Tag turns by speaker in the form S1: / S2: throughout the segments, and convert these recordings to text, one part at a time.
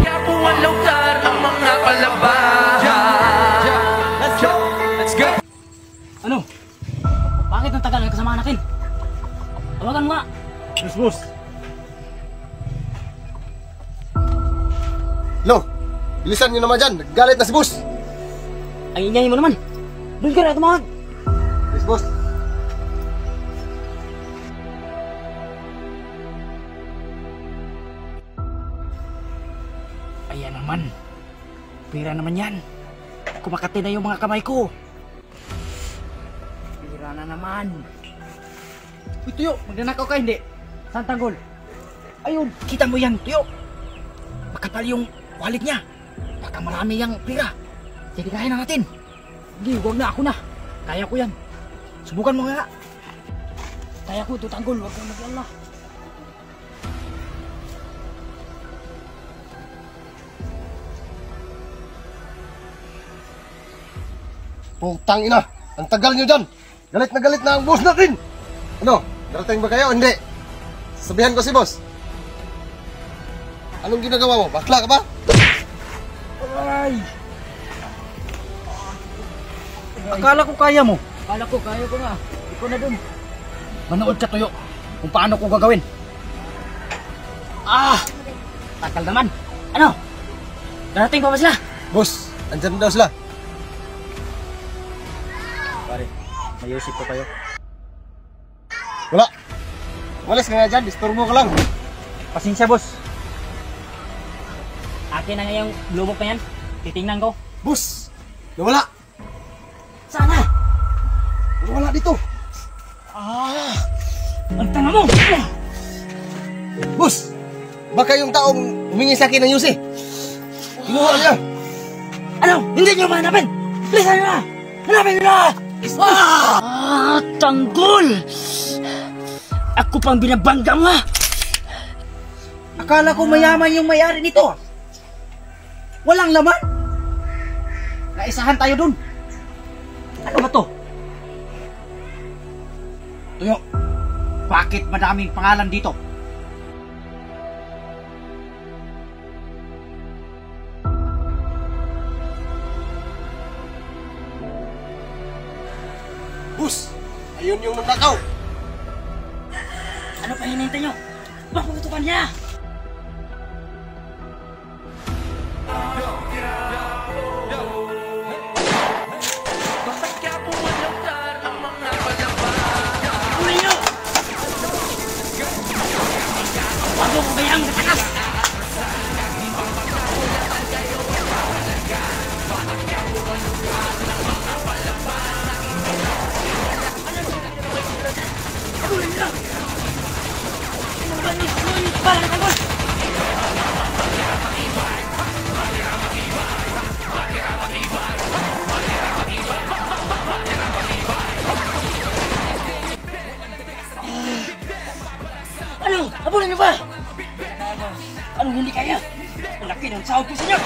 S1: Kapuan lautar ang mga kalaban. Let's go.
S2: Ano? Bakit ang tagal ng kasama natin? Tawagan mo nga.
S3: Yes, boss. Lo, bilisan nyo naman dyan. Naggalit na si boss.
S2: Ay, inyayin mo naman. Doon ka na tumawag.
S3: Yes, boss.
S2: Ayan naman. Pira naman yan. Kumakati na yung mga kamay ko. Pira na naman. Uy, Tuyo, magnanakaw ka hindi? Saan tanggol? Ayun, kita mo yan, Tuyo. Makapal yung wallet niya. Baka marami yung pira. Sige, kaya na natin. Hindi, huwag na, ako na. Kaya ko yan. Subukan mo nga. Kaya ko ito, tanggol. Huwag kang mag-alala.
S3: Putang ina. Ang tagal nyo dyan. Galit na ang boss natin. Ano? Darating ba kayo? Hindi. Sabihan ko si boss. Anong ginagawa mo? Bakla ka ba?
S2: Ay! Akala ko kaya mo. Akala ko kaya ko nga. Ikaw na dun. Manood ka, Tuyo, kung paano ko gagawin. Ah! Takal naman. Ano? Darating pa ba sila?
S3: Boss, andyan daw sila.
S2: Pare, may isip ko kayo.
S3: Wala. Walis ka nga dyan. Disturbo ka lang.
S2: Pasensya, boss. Akin na nga yung lumok na yan. Titingnan ko.
S3: Boss, nawala.
S2: Sana?
S3: Nawala dito.
S2: Ah! Ang tanga mo!
S3: Boss, baka yung taong humingi sa akin ng yusi. Kinuha niya.
S2: Ano? Hindi nyo mahanapin! Bilisan nyo na! Hanapin nyo na! Ah! Tanggol! Ako pang binabangga mo, ha? Akala ko mayaman yung may-ari nito. Walang laman. Naisahan tayo dun. Ano ba to? Tuyo, bakit madaming pangalan dito?
S3: Boss, ayun yung nanakaw.
S2: Ano pa hinihintay nyo? Paputukan niya!
S1: Bakit kapuan lautar ang mga kalaban.
S2: Uwi nyo! Bago ko bayang katakas! Ano? Habulin niyo ba? Anong hindi kaya? Ang laki ng sahod ko sa inyo!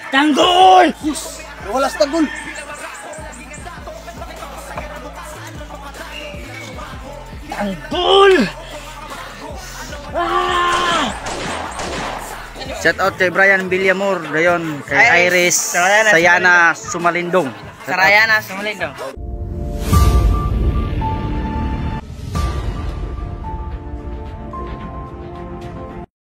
S2: Tanggol!
S3: Boss, nawala sa tanggol.
S2: Tanggol! Ah!
S4: Shout out kay Brian Villamor, dayon kay Iris Sayana Sumalindong.
S5: Sarayana, Sumalindong.